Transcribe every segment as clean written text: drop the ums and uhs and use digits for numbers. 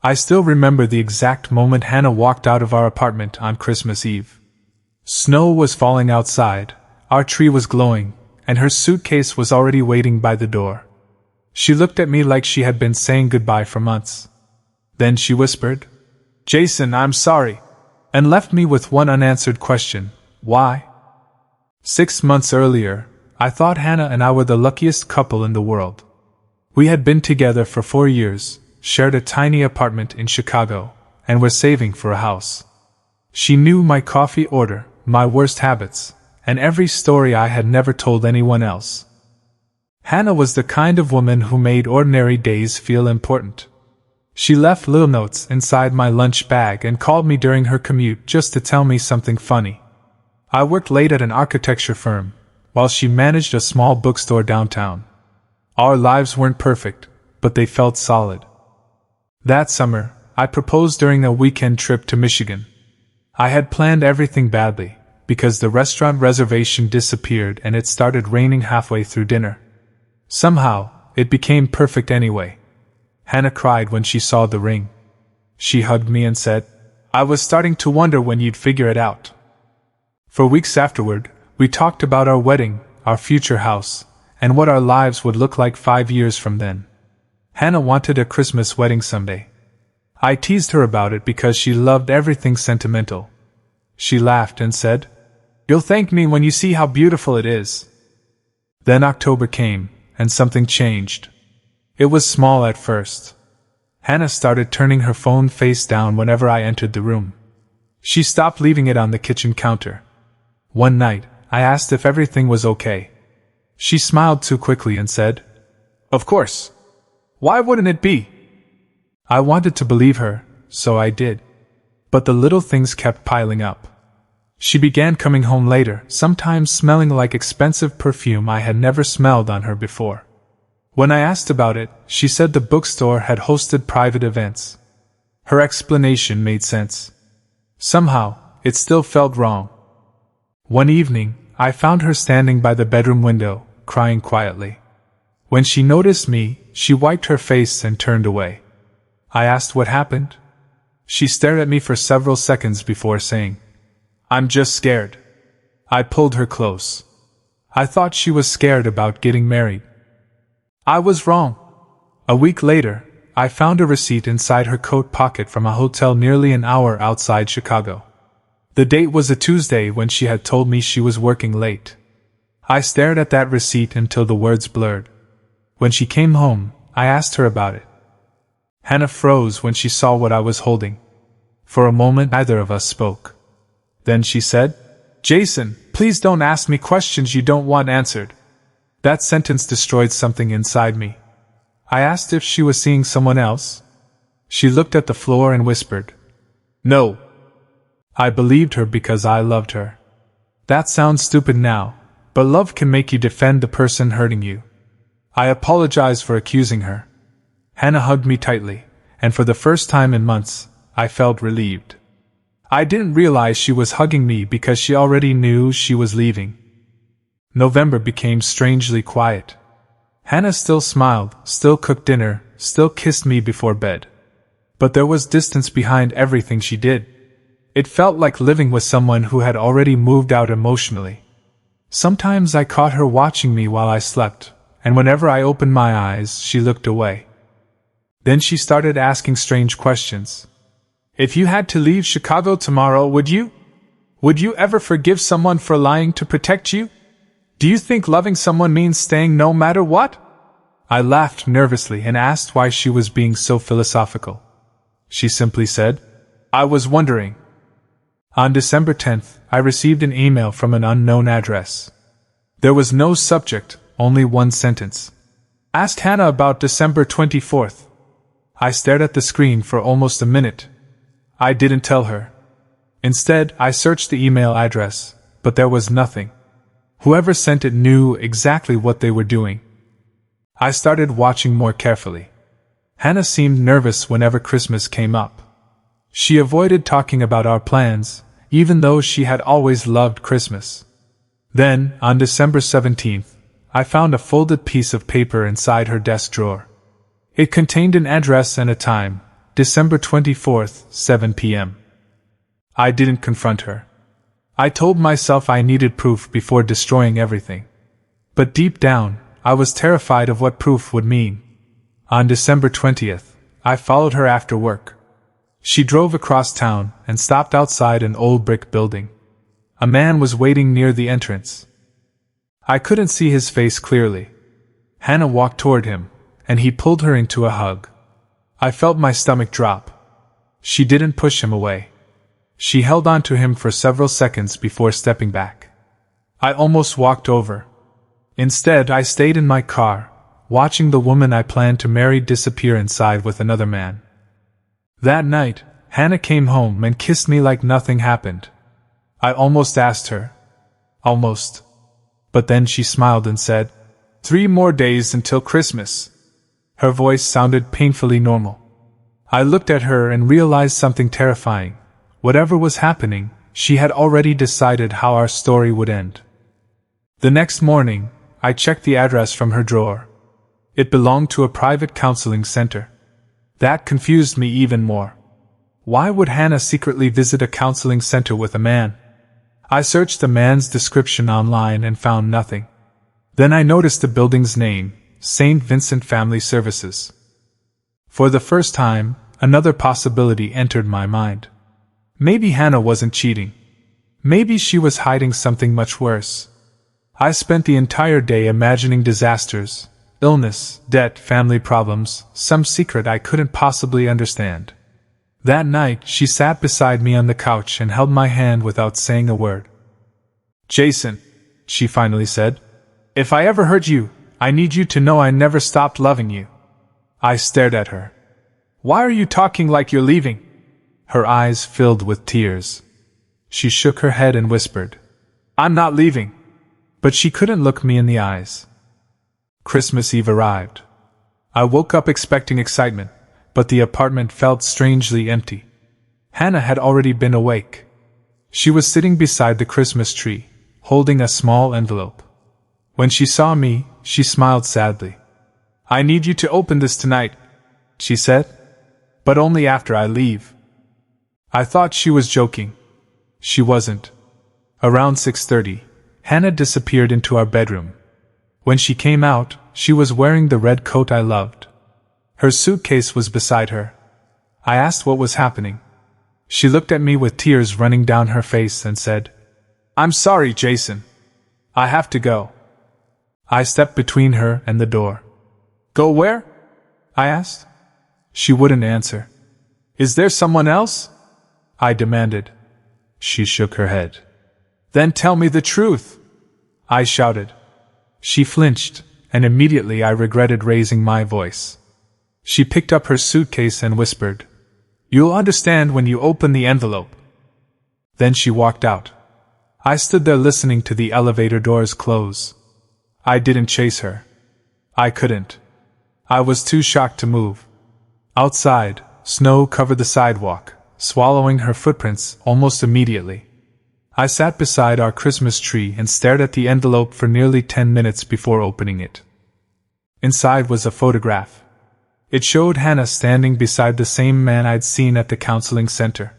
I still remember the exact moment Hannah walked out of our apartment on Christmas Eve. Snow was falling outside, our tree was glowing, and her suitcase was already waiting by the door. She looked at me like she had been saying goodbye for months. Then she whispered, "Jason, I'm sorry," and left me with one unanswered question: why? 6 months earlier, I thought Hannah and I were the luckiest couple in the world. We had been together for 4 years, shared a tiny apartment in Chicago, and were saving for a house. She knew my coffee order, my worst habits, and every story I had never told anyone else. Hannah was the kind of woman who made ordinary days feel important. She left little notes inside my lunch bag and called me during her commute just to tell me something funny. I worked late at an architecture firm, while she managed a small bookstore downtown. Our lives weren't perfect, but they felt solid. That summer, I proposed during a weekend trip to Michigan. I had planned everything badly, because the restaurant reservation disappeared and it started raining halfway through dinner. Somehow, it became perfect anyway. Hannah cried when she saw the ring. She hugged me and said, "I was starting to wonder when you'd figure it out." For weeks afterward, we talked about our wedding, our future house, and what our lives would look like 5 years from then. Hannah wanted a Christmas wedding someday. I teased her about it because she loved everything sentimental. She laughed and said, "You'll thank me when you see how beautiful it is." Then October came, and something changed. It was small at first. Hannah started turning her phone face down whenever I entered the room. She stopped leaving it on the kitchen counter. One night, I asked if everything was okay. She smiled too quickly and said, "Of course. Why wouldn't it be?" I wanted to believe her, so I did. But the little things kept piling up. She began coming home later, sometimes smelling like expensive perfume I had never smelled on her before. When I asked about it, she said the bookstore had hosted private events. Her explanation made sense. Somehow, it still felt wrong. One evening, I found her standing by the bedroom window, crying quietly. When she noticed me, she wiped her face and turned away. I asked what happened. She stared at me for several seconds before saying, "I'm just scared." I pulled her close. I thought she was scared about getting married. I was wrong. A week later, I found a receipt inside her coat pocket from a hotel nearly an hour outside Chicago. The date was a Tuesday when she had told me she was working late. I stared at that receipt until the words blurred. When she came home, I asked her about it. Hannah froze when she saw what I was holding. For a moment, neither of us spoke. Then she said, "Jason, please don't ask me questions you don't want answered." That sentence destroyed something inside me. I asked if she was seeing someone else. She looked at the floor and whispered, "No." I believed her because I loved her. That sounds stupid now, but love can make you defend the person hurting you. I apologized for accusing her. Hannah hugged me tightly, and for the first time in months, I felt relieved. I didn't realize she was hugging me because she already knew she was leaving. November became strangely quiet. Hannah still smiled, still cooked dinner, still kissed me before bed. But there was distance behind everything she did. It felt like living with someone who had already moved out emotionally. Sometimes I caught her watching me while I slept, and whenever I opened my eyes, she looked away. Then she started asking strange questions. "If you had to leave Chicago tomorrow, would you? Would you ever forgive someone for lying to protect you? Do you think loving someone means staying no matter what?" I laughed nervously and asked why she was being so philosophical. She simply said, "I was wondering." On December 10th, I received an email from an unknown address. There was no subject, only one sentence. "Asked Hannah about December 24th. I stared at the screen for almost a minute. I didn't tell her. Instead, I searched the email address, but there was nothing. Whoever sent it knew exactly what they were doing. I started watching more carefully. Hannah seemed nervous whenever Christmas came up. She avoided talking about our plans, even though she had always loved Christmas. Then, on December 17th, I found a folded piece of paper inside her desk drawer. It contained an address and a time, December 24th, 7 p.m. I didn't confront her. I told myself I needed proof before destroying everything. But deep down, I was terrified of what proof would mean. On December 20th, I followed her after work. She drove across town and stopped outside an old brick building. A man was waiting near the entrance. I couldn't see his face clearly. Hannah walked toward him, and he pulled her into a hug. I felt my stomach drop. She didn't push him away. She held on to him for several seconds before stepping back. I almost walked over. Instead, I stayed in my car, watching the woman I planned to marry disappear inside with another man. That night, Hannah came home and kissed me like nothing happened. I almost asked her. Almost. But then she smiled and said, 3 more days until Christmas. Her voice sounded painfully normal. I looked at her and realized something terrifying. Whatever was happening, she had already decided how our story would end. The next morning, I checked the address from her drawer. It belonged to a private counseling center. That confused me even more. Why would Hannah secretly visit a counseling center with a man? I searched the man's description online and found nothing. Then I noticed the building's name, St. Vincent Family Services. For the first time, another possibility entered my mind. Maybe Hannah wasn't cheating. Maybe she was hiding something much worse. I spent the entire day imagining disasters, illness, debt, family problems, some secret I couldn't possibly understand. That night, she sat beside me on the couch and held my hand without saying a word. "Jason," she finally said, "if I ever hurt you, I need you to know I never stopped loving you." I stared at her. "Why are you talking like you're leaving?" Her eyes filled with tears. She shook her head and whispered, "I'm not leaving." But she couldn't look me in the eyes. Christmas Eve arrived. I woke up expecting excitement, but the apartment felt strangely empty. Hannah had already been awake. She was sitting beside the Christmas tree, holding a small envelope. When she saw me, she smiled sadly. "I need you to open this tonight," she said, "but only after I leave." I thought she was joking. She wasn't. Around 6:30, Hannah disappeared into our bedroom. When she came out, she was wearing the red coat I loved. Her suitcase was beside her. I asked what was happening. She looked at me with tears running down her face and said, "I'm sorry, Jason. I have to go." I stepped between her and the door. "Go where?" I asked. She wouldn't answer. "Is there someone else?" I demanded. She shook her head. "Then tell me the truth," I shouted. She flinched, and immediately I regretted raising my voice. She picked up her suitcase and whispered, "You'll understand when you open the envelope." Then she walked out. I stood there listening to the elevator doors close. I didn't chase her. I couldn't. I was too shocked to move. Outside, snow covered the sidewalk, swallowing her footprints almost immediately. I sat beside our Christmas tree and stared at the envelope for nearly 10 minutes before opening it. Inside was a photograph. It showed Hannah standing beside the same man I'd seen at the counseling center.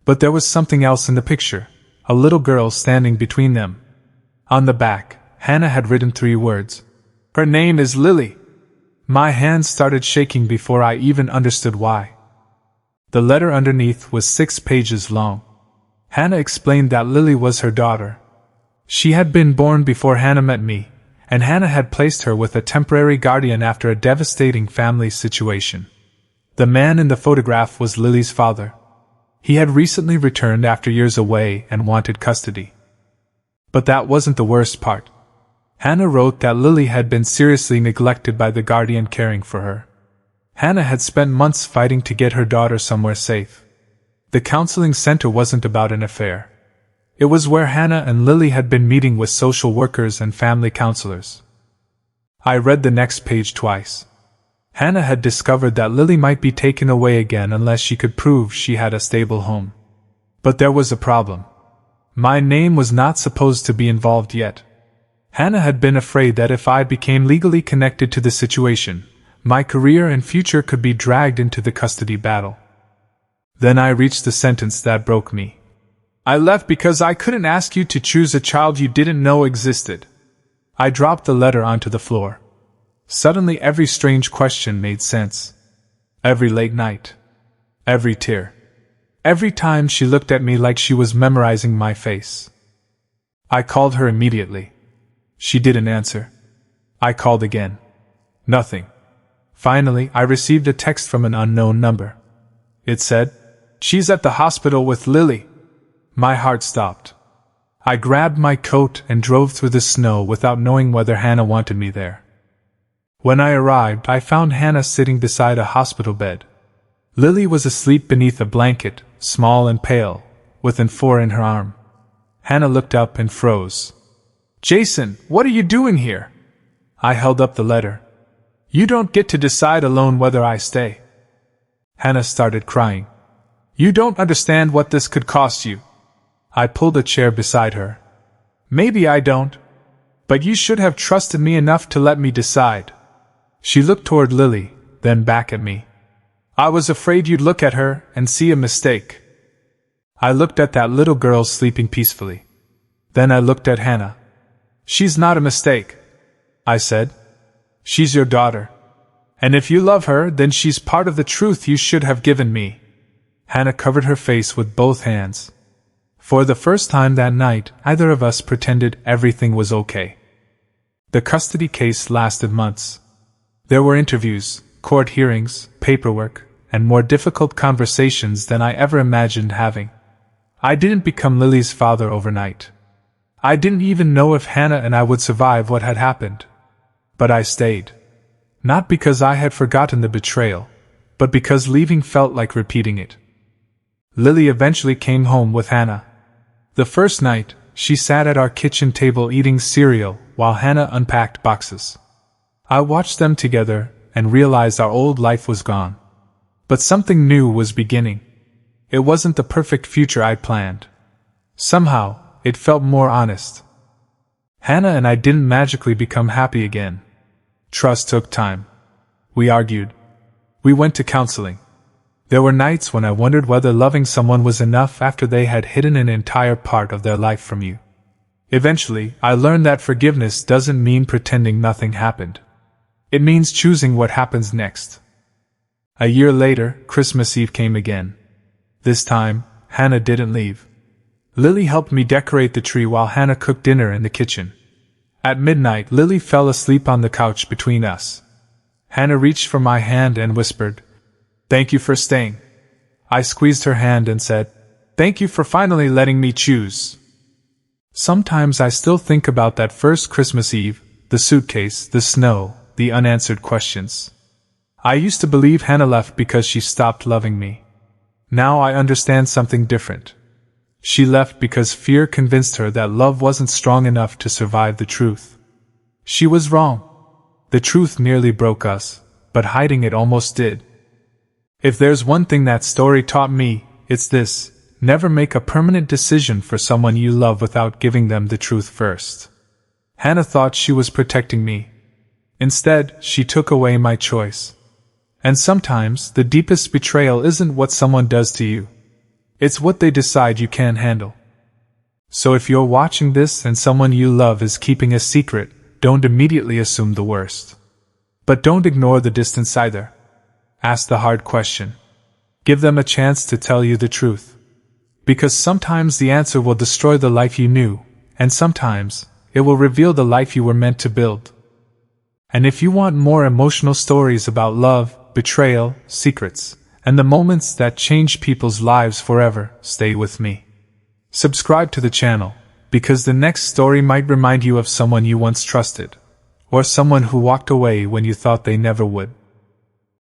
But there was something else in the picture, a little girl standing between them. On the back, Hannah had written 3 words. "Her name is Lily." My hands started shaking before I even understood why. The letter underneath was 6 pages long. Hannah explained that Lily was her daughter. She had been born before Hannah met me, and Hannah had placed her with a temporary guardian after a devastating family situation. The man in the photograph was Lily's father. He had recently returned after years away and wanted custody. But that wasn't the worst part. Hannah wrote that Lily had been seriously neglected by the guardian caring for her. Hannah had spent months fighting to get her daughter somewhere safe. The counseling center wasn't about an affair. It was where Hannah and Lily had been meeting with social workers and family counselors. I read the next page twice. Hannah had discovered that Lily might be taken away again unless she could prove she had a stable home. But there was a problem. My name was not supposed to be involved yet. Hannah had been afraid that if I became legally connected to the situation, My career and future could be dragged into the custody battle. Then I reached the sentence that broke me. I left because I couldn't ask you to choose a child you didn't know existed. I dropped the letter onto the floor. Suddenly every strange question made sense. Every late night. Every tear. Every time she looked at me like she was memorizing my face. I called her immediately. She didn't answer. I called again. Nothing. Finally, I received a text from an unknown number. It said, "She's at the hospital with Lily." My heart stopped. I grabbed my coat and drove through the snow without knowing whether Hannah wanted me there. When I arrived, I found Hannah sitting beside a hospital bed. Lily was asleep beneath a blanket, small and pale, with an M4 in her arm. Hannah looked up and froze. "Jason, what are you doing here?" I held up the letter. "You don't get to decide alone whether I stay." Hannah started crying. "You don't understand what this could cost you." I pulled a chair beside her. "Maybe I don't. But you should have trusted me enough to let me decide." She looked toward Lily, then back at me. "I was afraid you'd look at her and see a mistake." I looked at that little girl sleeping peacefully. Then I looked at Hannah. "She's not a mistake," I said. "She's your daughter. And if you love her, then she's part of the truth you should have given me." Hannah covered her face with both hands. For the first time that night, either of us pretended everything was okay. The custody case lasted months. There were interviews, court hearings, paperwork, and more difficult conversations than I ever imagined having. I didn't become Lily's father overnight. I didn't even know if Hannah and I would survive what had happened. But I stayed. Not because I had forgotten the betrayal, but because leaving felt like repeating it. Lily eventually came home with Hannah. The first night, she sat at our kitchen table eating cereal while Hannah unpacked boxes. I watched them together and realized our old life was gone. But something new was beginning. It wasn't the perfect future I'd planned. Somehow, it felt more honest. Hannah and I didn't magically become happy again. Trust took time. We argued. We went to counseling. There were nights when I wondered whether loving someone was enough after they had hidden an entire part of their life from you. Eventually, I learned that forgiveness doesn't mean pretending nothing happened. It means choosing what happens next. A year later, Christmas Eve came again. This time, Hannah didn't leave. Lily helped me decorate the tree while Hannah cooked dinner in the kitchen. At midnight, Lily fell asleep on the couch between us. Hannah reached for my hand and whispered, "Thank you for staying." I squeezed her hand and said, "Thank you for finally letting me choose." Sometimes I still think about that first Christmas Eve, the suitcase, the snow, the unanswered questions. I used to believe Hannah left because she stopped loving me. Now I understand something different. She left because fear convinced her that love wasn't strong enough to survive the truth. She was wrong. The truth nearly broke us, but hiding it almost did. If there's one thing that story taught me, it's this: never make a permanent decision for someone you love without giving them the truth first. Hannah thought she was protecting me. Instead, she took away my choice. And sometimes, the deepest betrayal isn't what someone does to you. It's what they decide you can't handle. So if you're watching this and someone you love is keeping a secret, don't immediately assume the worst. But don't ignore the distance either. Ask the hard question. Give them a chance to tell you the truth. Because sometimes the answer will destroy the life you knew, and sometimes it will reveal the life you were meant to build. And if you want more emotional stories about love, betrayal, secrets, and the moments that change people's lives forever, stay with me. Subscribe to the channel, because the next story might remind you of someone you once trusted, or someone who walked away when you thought they never would.